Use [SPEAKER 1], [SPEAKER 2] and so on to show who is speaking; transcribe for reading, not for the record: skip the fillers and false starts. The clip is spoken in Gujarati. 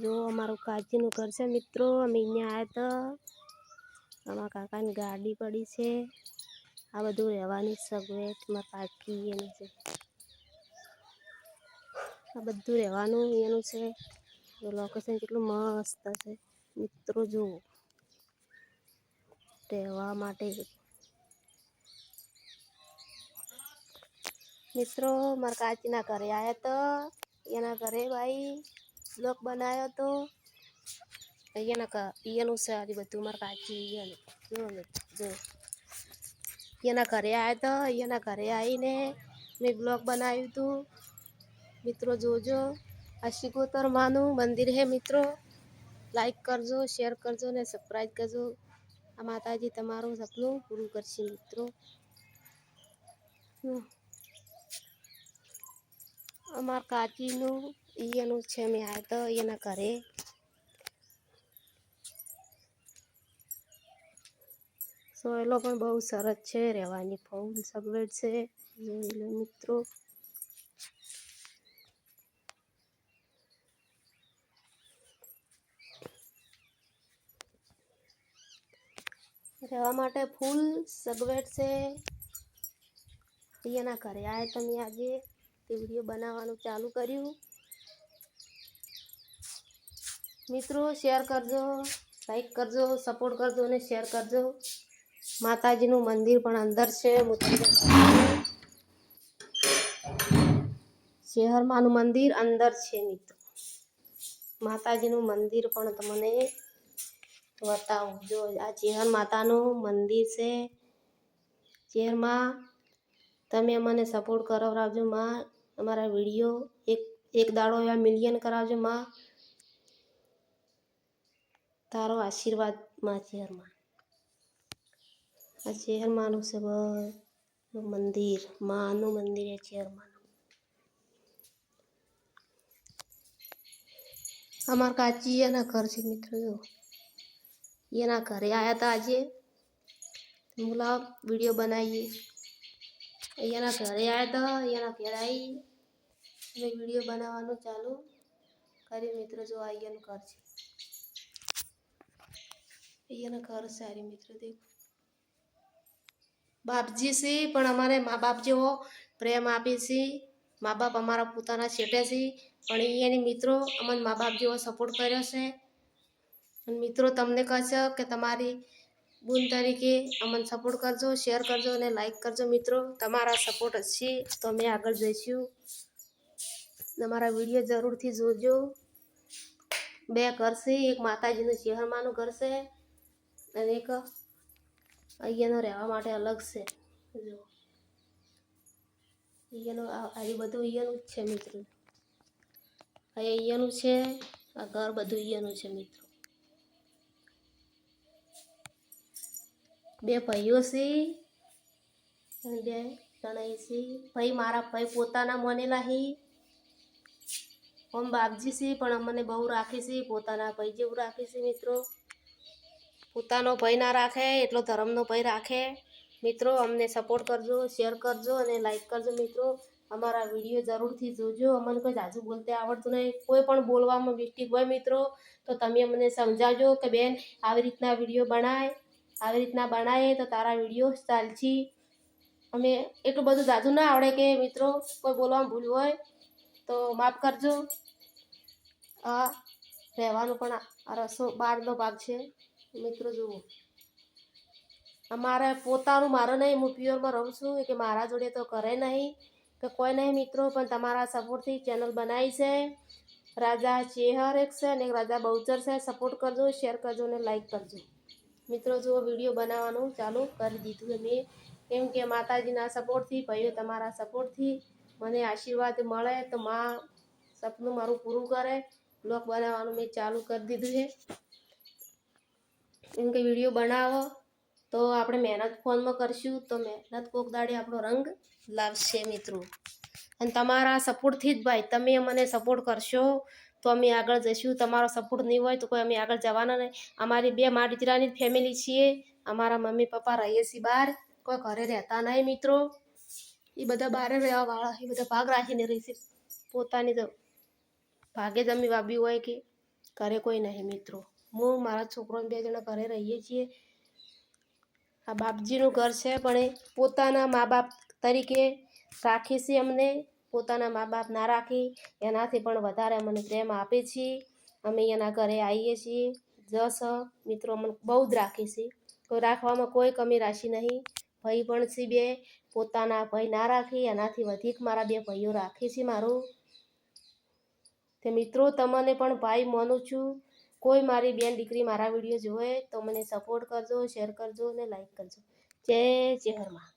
[SPEAKER 1] જો અમારું કાચીનું ઘર છે મિત્રો. અમે અહીંયા આવ્યા હતા. અમારા કાકાની ગાડી પડી છે. આ બધું રહેવાની સગવડ મારા કાકી એનું છે. આ બધું રહેવાનું એનું છે. લોકેશન કેટલું મસ્ત છે મિત્રો. જુઓ રહેવા માટે મિત્રો મારા કાચીના ઘરે આવ્યા તો એના ઘરે ભાઈ બ્લોગ બનાવ્યો તો એનું છે આ બધું મારા કાચી જો એના ઘરે આવ્યા તો એના ઘરે આવીને મેં બ્લોગ બનાવ્યું હતું મિત્રો. જોજો આ શિકોતર માનું મંદિર હે મિત્રો. લાઈક કરજો, શેર કરજો ને સબસ્ક્રાઈબ કરજો. આ માતાજી તમારું સપનું પૂરું કરશે મિત્રો. અમારા કાચીનું એનું છે. મેં આવ્યા તો એના ઘરે સોયલો પણ બહુ સરસ છે. રહેવાની ફૂલ સગવડ છે. જોઈ લો મિત્રો. રહેવા માટે ફૂલ સગવડ છે. એના ઘરે આવ્યા તમે આજે તે વિડીયો બનાવવાનું ચાલુ કર્યું મિત્રો. શેર કરજો, લાઈક કરજો, સપોર્ટ કરજો અને શેર કરજો. માતાજીનું મંદિર પણ અંદર છે. શહેરમાંનું મંદિર અંદર છે મિત્રો. માતાજીનું મંદિર પણ તમને બતાવું. જો આ ચેહર માતાનું મંદિર છે. ચેહરમાં તમે મને સપોર્ટ કરાવજો માં. અમારા વિડીયો એક દાડો એવા મિલિયન કરાવજો માં. તારો આશીર્વાદ માં. ચેહરમાં આ ચેહરમાંનું છે મંદિર. માનું મંદિર એ ચેહરમાં. અમારા કાચી એના ઘર છે મિત્રો. જો એના ઘરે આવ્યા હતા આજે. બોલાવ વિડીયો બનાવીએ. એના ઘરે આવ્યા હતા. એના ઘરે આવી મેં વિડીયો બનાવવાનું ચાલુ કર્યું મિત્રો. જો આ એનું ઘર છે. એના ઘર સારી મિત્રો. દેખો બાપજી છે પણ અમારે મા બાપ જેવો પ્રેમ આપે છે. મા બાપ અમારા પોતાના છેટે છે પણ એની મિત્રો અમને મા બાપ જેવો સપોર્ટ કર્યો છે. અને મિત્રો તમને કહેશે કે તમારી બૂન તરીકે અમને સપોર્ટ કરજો, શેર કરજો અને લાઈક કરજો મિત્રો. તમારા સપોર્ટ હશે તો અમે આગળ જઈશું. તમારા વિડીયો જરૂરથી જોજો. બે ઘર છે. એક માતાજીનું ચેહરમાંનું ઘર છે અને એક અહીંયાનો રહેવા માટે અલગ છે. જો અહીંયાનું આ બધું અહીંયાનું જ છે મિત્રો. અહીંયાનું છે. આ ઘર બધું અહીંયાનું છે મિત્રો. બે ભાઈઓ છે અને બે જણાઈ છે. ભાઈ મારા ભાઈ પોતાના મનેલા હી. આમ બાપજી છે પણ અમને બહુ રાખે છે. પોતાના ભાઈ જેવું રાખે છે મિત્રો. પોતાનો ભાઈ ના રાખે એટલો ધર્મનો ભાઈ રાખે મિત્રો. અમને સપોર્ટ કરજો, શેર કરજો અને લાઈક કરજો મિત્રો. અમારા વિડીયો જરૂરથી જોજો. અમને કોઈ જાજુ બોલતે આવડતું નહીં. કોઈ પણ બોલવામાં મિસ્ટેક હોય મિત્રો તો તમે અમને સમજાવજો કે બેન આવી રીતના વિડીયો બનાય, આવી રીતના બનાવીએ તો તારા વિડીયો ચાલશે. અમે એટલું બધું જાજુ ના આવડે કે મિત્રો કોઈ બોલવામાં ભૂલ હોય તો માફ કરજો. આ રહેવાનું પણ આ રસો બહારનો ભાગ છે મિત્રો. જુઓ અમારે પોતાનું મારે નહીં. હું પ્યોરમાં રહું છું કે મારા જોડે તો કરે નહીં કે કોઈ નહીં મિત્રો. પણ તમારા સપોર્ટથી ચેનલ બનાવી છે. રાજા ચેહર એક છે અને એક રાજા બહુચર છે. સપોર્ટ કરજો, શેર કરજો અને લાઈક કરજો મિત્રો. જુઓ વિડીયો બનાવવાનું ચાલુ કરી દીધું મેં. કેમ કે માતાજીના સપોર્ટથી, ભાઈઓ તમારા સપોર્ટથી મને આશીર્વાદ મળે તો માં સપનું મારું પૂરું કરે. બ્લોગ બનાવવાનું મેં ચાલુ કરી દીધું છે. કેમ કે વિડીયો બનાવો તો આપણે મહેનત ફોનમાં કરશું તો મહેનત કોક દાડે આપણો રંગ લાવશે મિત્રો. અને તમારા સપોર્ટથી જ ભાઈ તમે મને સપોર્ટ કરશો તો અમે આગળ જઈશું. તમારો સપોર્ટ નહીં હોય તો કોઈ અમે આગળ જવાના નહીં. અમારી બે મા દીકરાની ફેમિલી છીએ. અમારા મમ્મી પપ્પા રહીએ છીએ બહાર, કોઈ ઘરે રહેતા નહીં મિત્રો. એ બધા બહાર રહેવાવાળા એ બધા ભાગ રાખીને રહી છે. પોતાની તો ભાગે જ અમે વાબ્યું હોય કે ઘરે કોઈ નહીં મિત્રો, હું મારા છોકરો બે જણા ઘરે રહીએ છીએ. આ બાપજીનું ઘર છે પણ એ પોતાના મા બાપ તરીકે રાખે છે અમને, પોતાના મા બાપ ના રાખી એનાથી પણ વધારે અમને પ્રેમ આપે છે. અમે એના ઘરે આવીએ છીએ. જસ મિત્રો અમને બહુ જ રાખે છે, કોઈ રાખવામાં કોઈ કમી રાશી નહીં. ભાઈ પણ છે બે, પોતાના ભાઈ ના રાખી એનાથી વધીક મારા બે ભાઈઓ રાખે છે મારું. તે મિત્રો તમને પણ ભાઈ માનું છું. કોઈ મારી બેન દીકરી મારા વિડીયો જોવે તો મને સપોર્ટ કરજો, શેર કરજો અને લાઈક કરજો. જય હરમા.